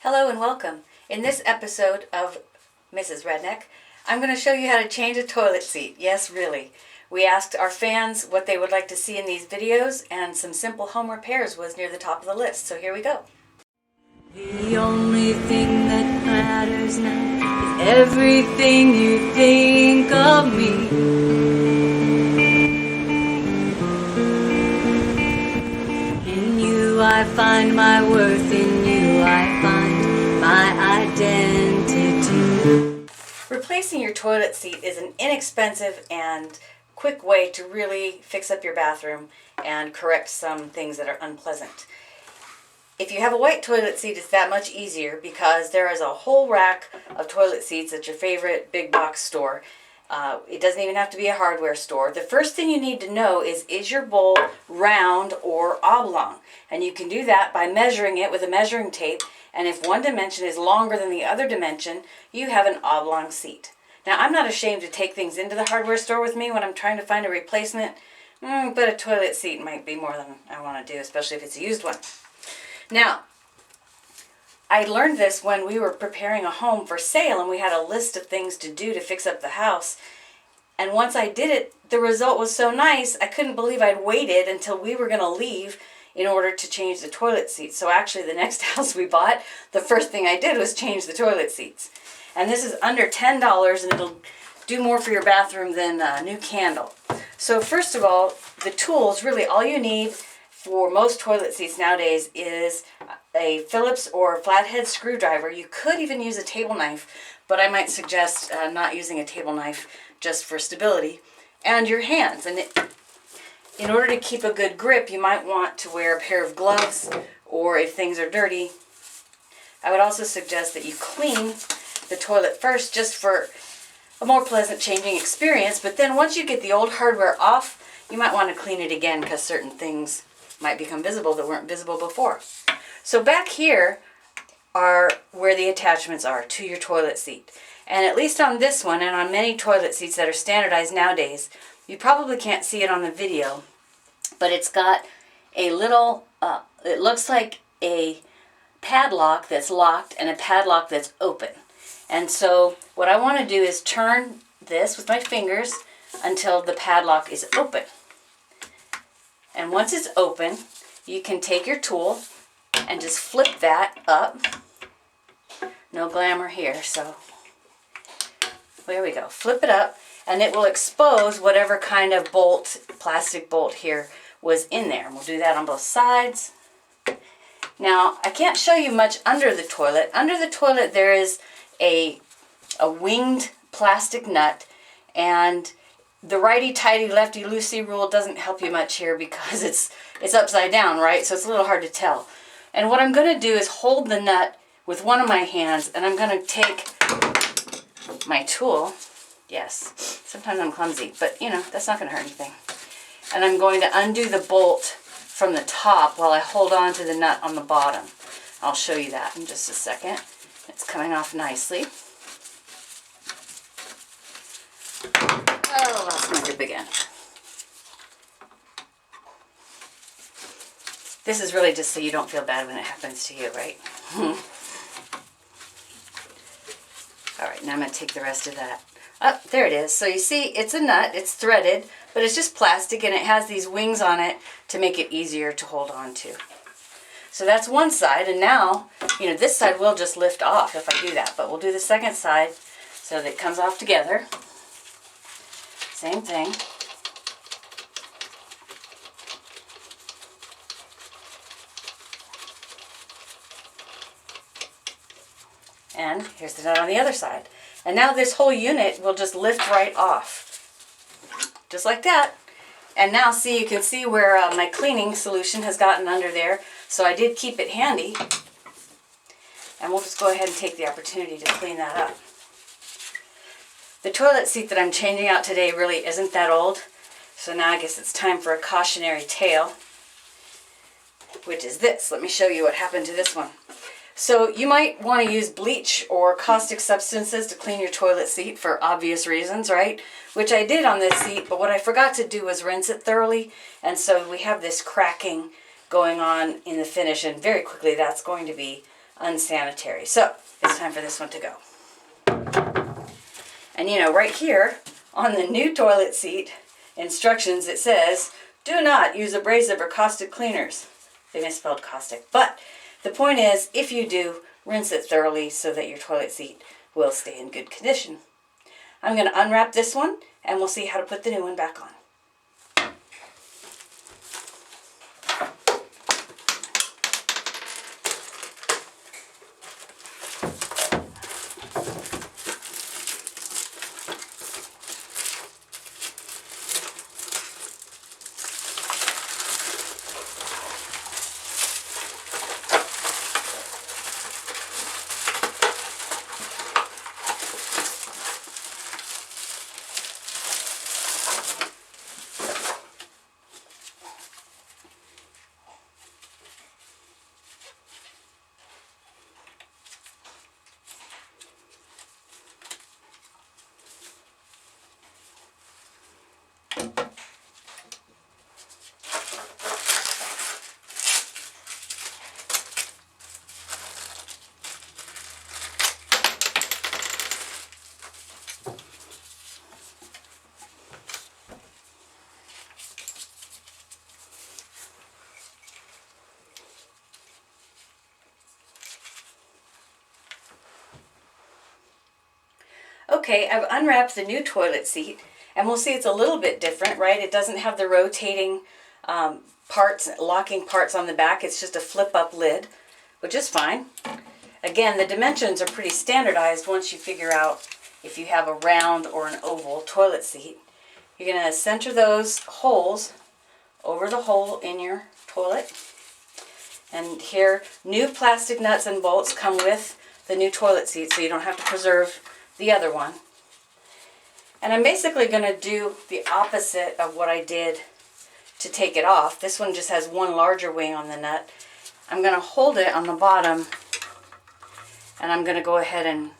Hello and welcome. In this episode of Mrs. Redneck, I'm going to show you how to change a toilet seat. Yes, really. We asked our fans what they would like to see in these videos, and some simple home repairs was near the top of the list, so here we go. The only thing that matters now is everything you think of me. In you I find my worth, in you I find my identity. Replacing your toilet seat is an inexpensive and quick way to really fix up your bathroom and correct some things that are unpleasant. If you have a white toilet seat, it's that much easier because there is a whole rack of toilet seats at your favorite big box store. It doesn't even have to be a hardware store. The first thing you need to know is your bowl round or oblong? And you can do that by measuring it with a measuring tape. And if one dimension is longer than the other dimension, you have an oblong seat. Now, I'm not ashamed to take things into the hardware store with me when I'm trying to find a replacement, but a toilet seat might be more than I want to do, especially if it's a used one. Now, I learned this when we were preparing a home for sale, and we had a list of things to do to fix up the house. And once I did it, the result was so nice, I couldn't believe I'd waited until we were going to leave in order to change the toilet seats. So actually, the next house we bought, the first thing I did was change the toilet seats. And this is under $10, and it'll do more for your bathroom than a new candle. So first of all, the tools, really all you need for most toilet seats nowadays is a Phillips or flathead screwdriver. You could even use a table knife, but I might suggest not using a table knife just for stability. And your hands. And in order to keep a good grip, you might want to wear a pair of gloves, or if things are dirty, I would also suggest that you clean the toilet first just for a more pleasant changing experience. But then once you get the old hardware off, you might want to clean it again because certain things might become visible that weren't visible before. So back here are where the attachments are to your toilet seat. And at least on this one and on many toilet seats that are standardized nowadays, you probably can't see it on the video, but it's got a little, it looks like a padlock that's locked and a padlock that's open. And so what I want to do is turn this with my fingers until the padlock is open. And once it's open, you can take your tool and just flip that up. No glamour here, so there we go. Flip it up, and it will expose whatever kind of bolt, plastic bolt here, was in there. And we'll do that on both sides. Now, I can't show you much under the toilet. Under the toilet, there is a winged plastic nut, and the righty-tighty, lefty-loosey rule doesn't help you much here because it's upside down, right? So it's a little hard to tell. And what I'm going to do is hold the nut with one of my hands, and I'm going to take my tool. Yes, sometimes I'm clumsy, but that's not going to hurt anything. And I'm going to undo the bolt from the top while I hold on to the nut on the bottom. I'll show you that in just a second. It's coming off nicely. Oh, lost my grip again. This is really just so you don't feel bad when it happens to you, right? All right, now I'm going to take the rest of that. Oh, there it is. So you see, it's a nut. It's threaded, but it's just plastic, and it has these wings on it to make it easier to hold on to. So that's one side, and now, this side will just lift off if I do that, but we'll do the second side so that it comes off together. Same thing. And here's the nut on the other side. And now this whole unit will just lift right off. Just like that. And now see, you can see where my cleaning solution has gotten under there. So I did keep it handy. And we'll just go ahead and take the opportunity to clean that up. The toilet seat that I'm changing out today really isn't that old. So now I guess it's time for a cautionary tale, which is this. Let me show you what happened to this one. So you might want to use bleach or caustic substances to clean your toilet seat for obvious reasons, right? Which I did on this seat, but what I forgot to do was rinse it thoroughly. And so we have this cracking going on in the finish, and very quickly that's going to be unsanitary. So it's time for this one to go. And you know, right here on the new toilet seat instructions, it says, do not use abrasive or caustic cleaners. They misspelled caustic. But the point is, if you do, rinse it thoroughly so that your toilet seat will stay in good condition. I'm going to unwrap this one and we'll see how to put the new one back on. Okay, I've unwrapped the new toilet seat, and we'll see it's a little bit different, right? It doesn't have the rotating parts, locking parts on the back. It's just a flip-up lid, which is fine. Again, the dimensions are pretty standardized once you figure out if you have a round or an oval toilet seat. You're going to center those holes over the hole in your toilet. And here, new plastic nuts and bolts come with the new toilet seat, so you don't have to preserve the other one. And I'm basically going to do the opposite of what I did to take it off. This one just has one larger wing on the nut. I'm going to hold it on the bottom and I'm going to go ahead and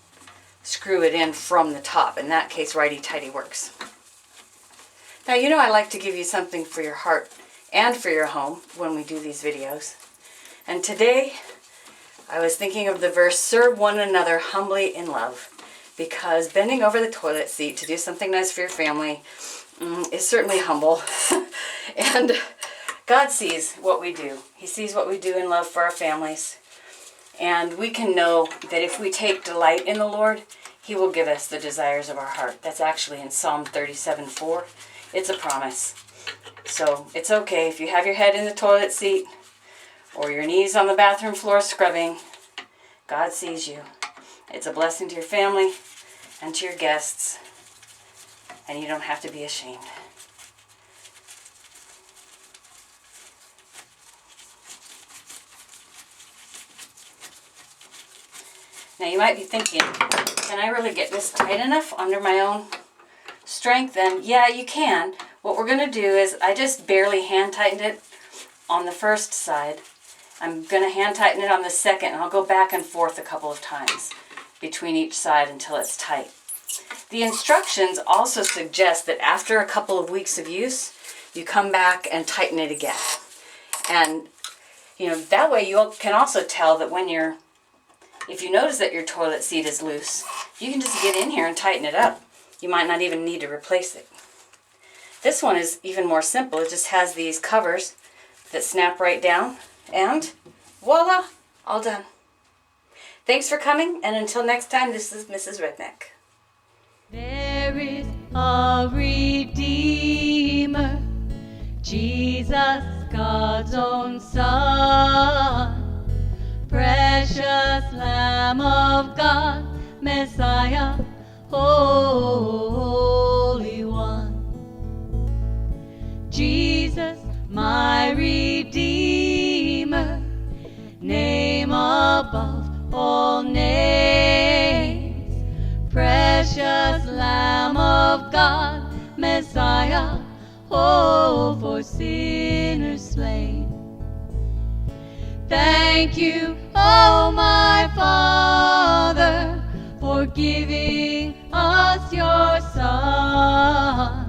screw it in from the top. In that case, righty-tighty works. Now, you know I like to give you something for your heart and for your home when we do these videos. And today, I was thinking of the verse, serve one another humbly in love. Because bending over the toilet seat to do something nice for your family is certainly humble. And God sees what we do. He sees what we do in love for our families. And we can know that if we take delight in the Lord, He will give us the desires of our heart. That's actually in Psalm 37:4. It's a promise. So it's okay if you have your head in the toilet seat or your knees on the bathroom floor scrubbing. God sees you. It's a blessing to your family and to your guests, and you don't have to be ashamed. Now you might be thinking, can I really get this tight enough under my own strength? And yeah, you can. What we're going to do is I just barely hand tightened it on the first side. I'm going to hand tighten it on the second, and I'll go back and forth a couple of times between each side until it's tight. The instructions also suggest that after a couple of weeks of use, you come back and tighten it again. And, you know, that way you can also tell that if you notice that your toilet seat is loose, you can just get in here and tighten it up. You might not even need to replace it. This one is even more simple. It just has these covers that snap right down, and voila, all done. Thanks for coming, and until next time, this is Mrs. Redneck. There is a Redeemer, Jesus, God's own Son, precious Lamb of God, Messiah, Holy One. Jesus, my Redeemer, name above all names, precious Lamb of God, Messiah, oh, for sinners slain. Thank you, oh my Father, for giving us your Son.